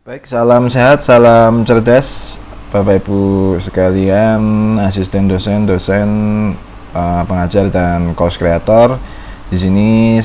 Baik, salam sehat, salam cerdas, Bapak Ibu sekalian, asisten dosen, pengajar dan course creator. Di sini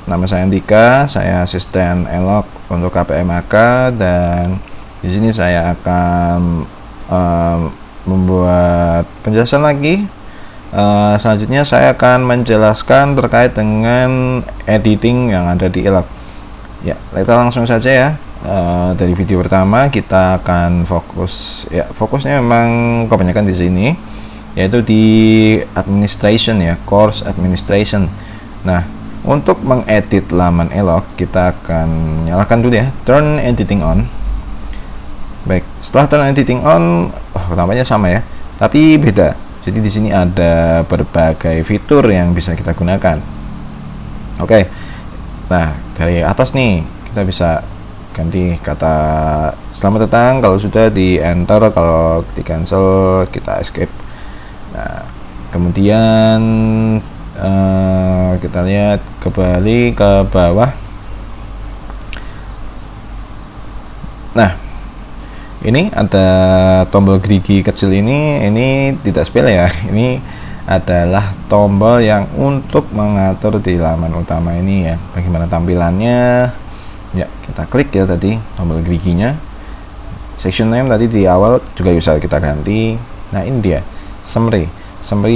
nama saya Andika, saya asisten ELOK untuk KPMAK, dan di sini saya akan membuat penjelasan lagi. Selanjutnya saya akan menjelaskan terkait dengan editing yang ada di ELOK. Ya, kita langsung saja ya. Dari video pertama kita akan fokusnya memang kebanyakan di sini, yaitu di administration ya, course administration. Nah, untuk mengedit laman ELOK kita akan nyalakan dulu ya, turn editing on. Baik, setelah turn editing on, namanya sama ya, tapi beda. Jadi di sini ada berbagai fitur yang bisa kita gunakan. Oke. Nah, dari atas nih kita bisa ganti kata selamat datang kalau sudah di enter, kalau di cancel kita escape. Nah, kemudian kita lihat kembali ke bawah. Nah, ini ada tombol gerigi kecil ini tidak sepele ya. Ini adalah tombol yang untuk mengatur di laman utama ini ya, bagaimana tampilannya. Ya, kita klik ya tadi tombol geriginya. Section name tadi di awal juga bisa kita ganti. Nah, ini dia summary.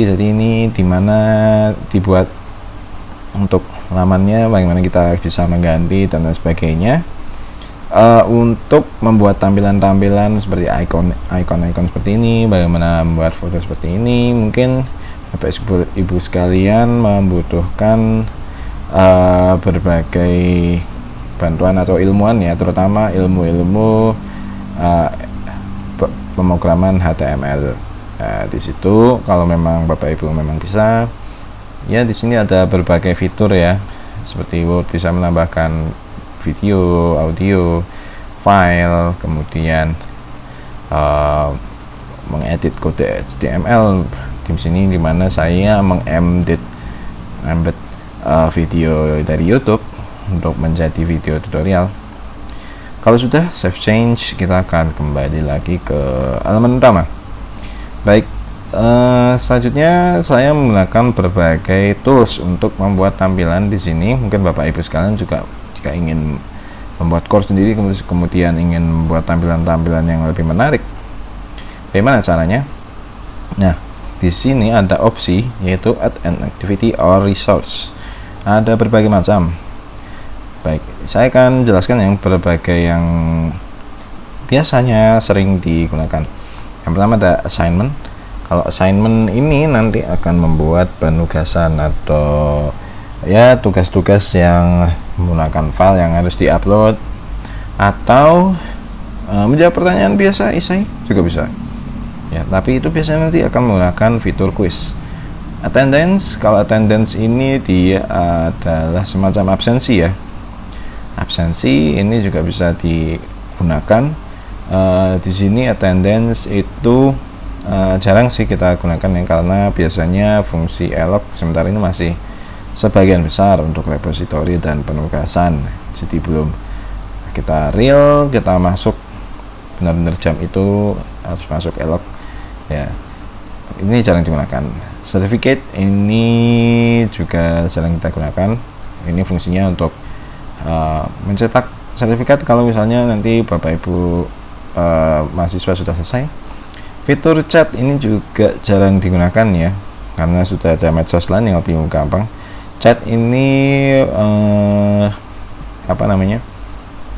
Jadi ini dimana dibuat untuk lamannya, bagaimana kita bisa mengganti dan lain sebagainya. Untuk membuat tampilan-tampilan seperti icon seperti ini, bagaimana membuat foto seperti ini. Mungkin Bapak Ibu sekalian membutuhkan berbagai bantuan atau ilmuwan ya, terutama ilmu pemrograman HTML. Di situ kalau memang Bapak Ibu memang bisa ya, di sini ada berbagai fitur ya, seperti Word bisa menambahkan video, audio, file, kemudian mengedit kode HTML. Di sini dimana saya embed video dari YouTube untuk menjadi video tutorial. Kalau sudah save change, kita akan kembali lagi ke halaman utama. Baik, selanjutnya saya menggunakan berbagai tools untuk membuat tampilan di sini. Mungkin Bapak Ibu sekalian juga jika ingin membuat course sendiri, kemudian ingin membuat tampilan-tampilan yang lebih menarik, bagaimana caranya? Nah, di sini ada opsi yaitu add an activity or resource. Ada berbagai macam. Baik, saya akan jelaskan yang berbagai yang biasanya sering digunakan. Yang pertama ada assignment. Kalau assignment ini nanti akan membuat penugasan atau ya tugas-tugas yang menggunakan file yang harus diupload, atau menjawab pertanyaan biasa isai juga bisa. Ya, tapi itu biasanya nanti akan menggunakan fitur quiz. Attendance, kalau attendance ini dia adalah semacam absensi ya. Absensi ini juga bisa digunakan. Di sini attendance itu jarang sih kita gunakan ya, karena biasanya fungsi ELOK sementara ini masih sebagian besar untuk repository dan penugasan. Jadi belum kita real, kita masuk benar-benar jam itu harus masuk ELOK ya, ini jarang digunakan. Certificate ini juga jarang kita gunakan. Ini fungsinya untuk mencetak sertifikat kalau misalnya nanti Bapak Ibu mahasiswa sudah selesai. Fitur chat ini juga jarang digunakan ya, karena sudah ada medsos lain yang lebih gampang. Chat ini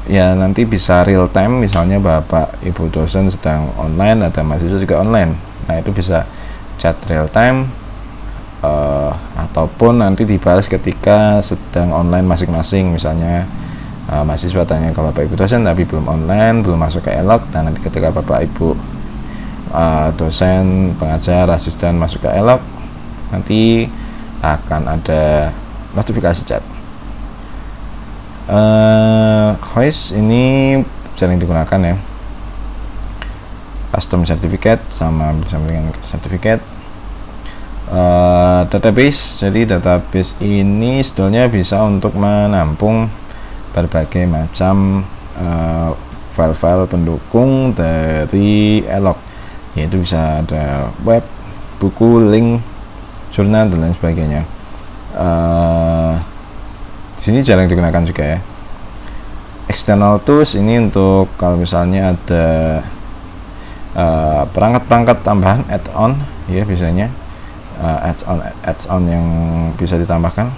ya nanti bisa real time, misalnya Bapak Ibu dosen sedang online, ada mahasiswa juga online. Nah, itu bisa chat real time, ataupun nanti dibalas ketika sedang online masing-masing. Misalnya mahasiswa tanya ke Bapak Ibu dosen tapi belum online, belum masuk ke ELOK, dan nanti ketika Bapak Ibu dosen, pengajar, asisten masuk ke ELOK, nanti akan ada notifikasi chat. Quiz ini sering digunakan ya. Custom certificate sama dengan certificate. Database, jadi database ini sebetulnya bisa untuk menampung berbagai macam file-file pendukung dari Elok, yaitu bisa ada web, buku, link, jurnal dan lain sebagainya. Di sini jarang digunakan juga ya. External tools ini untuk kalau misalnya ada perangkat-perangkat tambahan add-on ya, biasanya add-on yang bisa ditambahkan.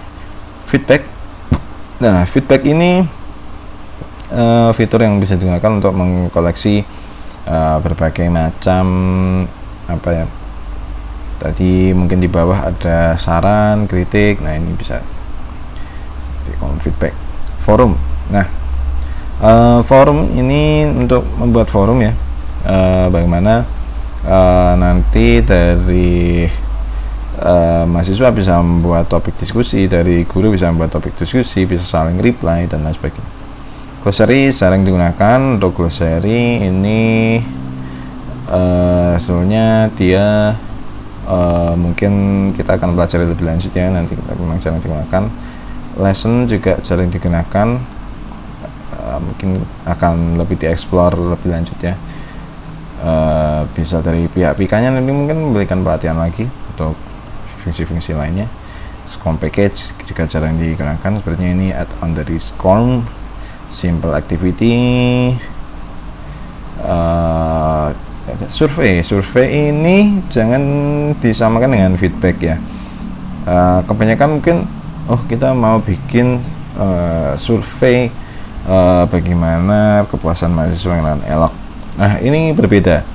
Feedback. Nah, feedback ini fitur yang bisa digunakan untuk mengkoleksi berbagai macam apa ya, tadi mungkin di bawah ada saran, kritik. Nah, ini bisa di kolom feedback. Forum. Nah, forum ini untuk membuat forum ya, bagaimana nanti dari mahasiswa bisa membuat topik diskusi, dari guru bisa membuat topik diskusi, bisa saling reply dan lain sebagainya. Glossary sering digunakan. Untuk glossary ini sebenarnya dia mungkin kita akan pelajari lebih lanjut ya, nanti kita memang jarang digunakan. Lesson juga sering digunakan, mungkin akan lebih dieksplor lebih lanjut ya. Bisa dari pihak PK-nya nanti mungkin memberikan pelatihan lagi untuk fungsi-fungsi lainnya. SCORM package juga jarang digunakan, sepertinya ini add-on dari SCORM. Simple activity. Survei ini jangan disamakan dengan feedback ya. Kebanyakan mungkin kita mau bikin survei bagaimana kepuasan mahasiswa dengan Elok. Nah, ini berbeda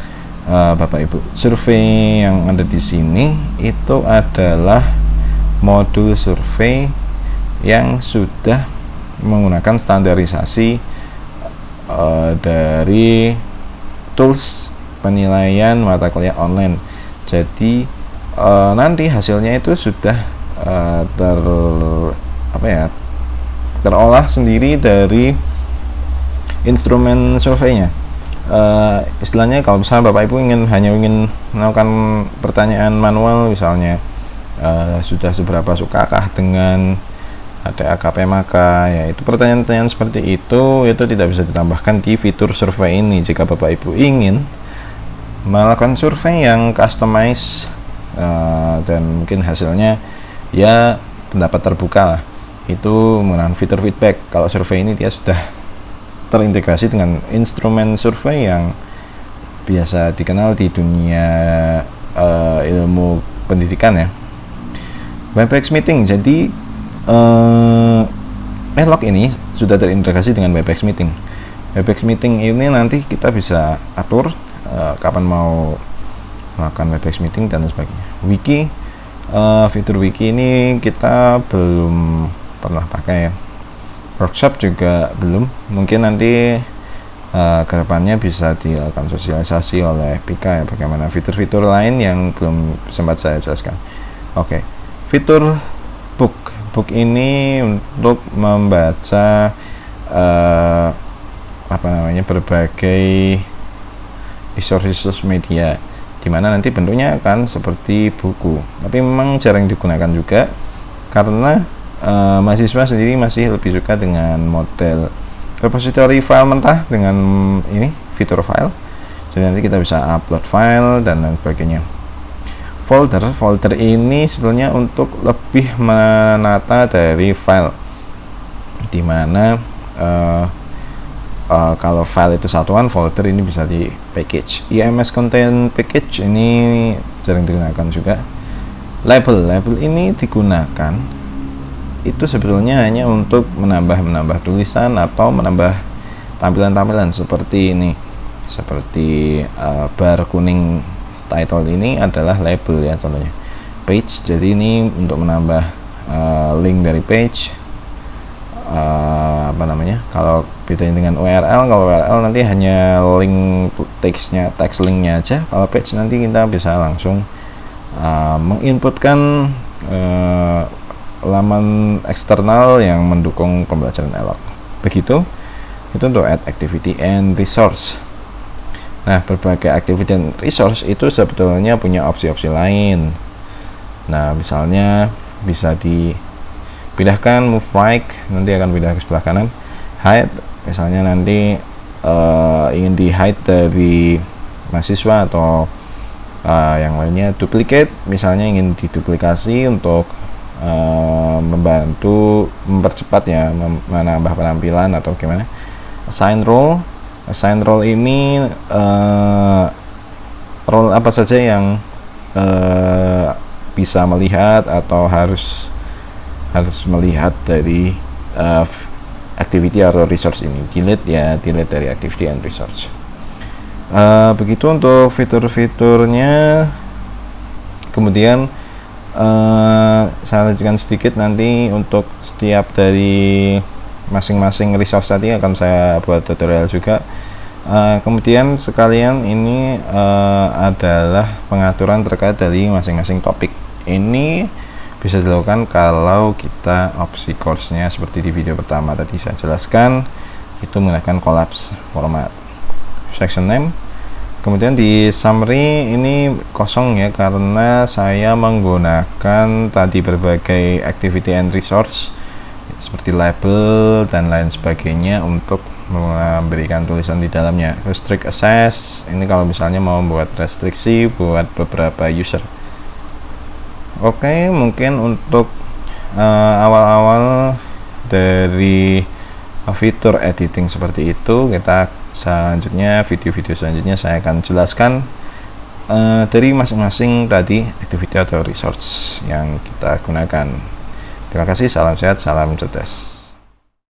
Bapak Ibu. Survei yang ada di sini itu adalah modul survei yang sudah menggunakan standarisasi dari tools penilaian mata kuliah online. Jadi nanti hasilnya itu sudah terolah sendiri dari instrumen surveinya. Istilahnya kalau misalnya Bapak Ibu hanya ingin melakukan pertanyaan manual, misalnya sudah seberapa sukakah dengan ada AKP maka, ya itu pertanyaan-pertanyaan seperti itu tidak bisa ditambahkan di fitur survei ini. Jika Bapak Ibu ingin melakukan survei yang customize dan mungkin hasilnya ya pendapat terbuka lah, itu menggunakan fitur feedback. Kalau survei ini dia sudah terintegrasi dengan instrumen survei yang biasa dikenal di dunia ilmu pendidikan ya. Webex meeting. Jadi Elok ini sudah terintegrasi dengan Webex meeting. Webex meeting ini nanti kita bisa atur kapan mau melakukan Webex meeting dan sebagainya. Wiki, fitur wiki ini kita belum pernah pakai ya. Workshop juga belum. Mungkin nanti kedepannya bisa dilakukan sosialisasi oleh PK ya, bagaimana fitur-fitur lain yang belum sempat saya jelaskan. Oke. Fitur book ini untuk membaca berbagai resources media, dimana nanti bentuknya akan seperti buku, tapi memang jarang digunakan juga karena mahasiswa sendiri masih lebih suka dengan model repository file mentah dengan ini fitur file. Jadi nanti kita bisa upload file dan lain sebagainya. Folder ini sebenarnya untuk lebih menata dari file, dimana kalau file itu satuan, folder ini bisa di package. IMS content package ini jarang digunakan juga. Label ini digunakan itu sebetulnya hanya untuk menambah tulisan atau menambah tampilan-tampilan seperti ini, seperti bar kuning title ini adalah label ya, contohnya page. Jadi ini untuk menambah link dari page. Kalau bedanya dengan URL, kalau URL nanti hanya link text linknya aja. Kalau page nanti kita bisa langsung menginputkan laman eksternal yang mendukung pembelajaran Elok. Begitu. Itu untuk add activity and resource. Nah, berbagai activity dan resource itu sebetulnya punya opsi-opsi lain. Nah, misalnya bisa dipindahkan, move right, nanti akan pindah ke sebelah kanan. Hide misalnya nanti ingin di hide dari mahasiswa atau yang lainnya. Duplicate misalnya ingin diduplikasi untuk membantu mempercepat ya, menambah penampilan atau gimana. Assign role ini role apa saja yang bisa melihat atau harus melihat dari activity atau resource ini. Delete dari activity and resource. Begitu untuk fitur-fiturnya. Kemudian saya lanjutkan sedikit, nanti untuk setiap dari masing-masing resource tadi akan saya buat tutorial juga. Kemudian sekalian ini adalah pengaturan terkait dari masing-masing topik. Ini bisa dilakukan kalau kita opsi course-nya seperti di video pertama tadi saya jelaskan, itu menggunakan collapse format. Section name, kemudian di summary ini kosong ya, karena saya menggunakan tadi berbagai activity and resource seperti label dan lain sebagainya untuk memberikan tulisan di dalamnya. Restrict access, ini kalau misalnya mau membuat restriksi buat beberapa user. Oke, mungkin untuk awal-awal dari fitur editing seperti itu, kita selanjutnya video-video selanjutnya saya akan jelaskan dari masing-masing tadi activity atau resource yang kita gunakan. Terima kasih, salam sehat, salam cerdas.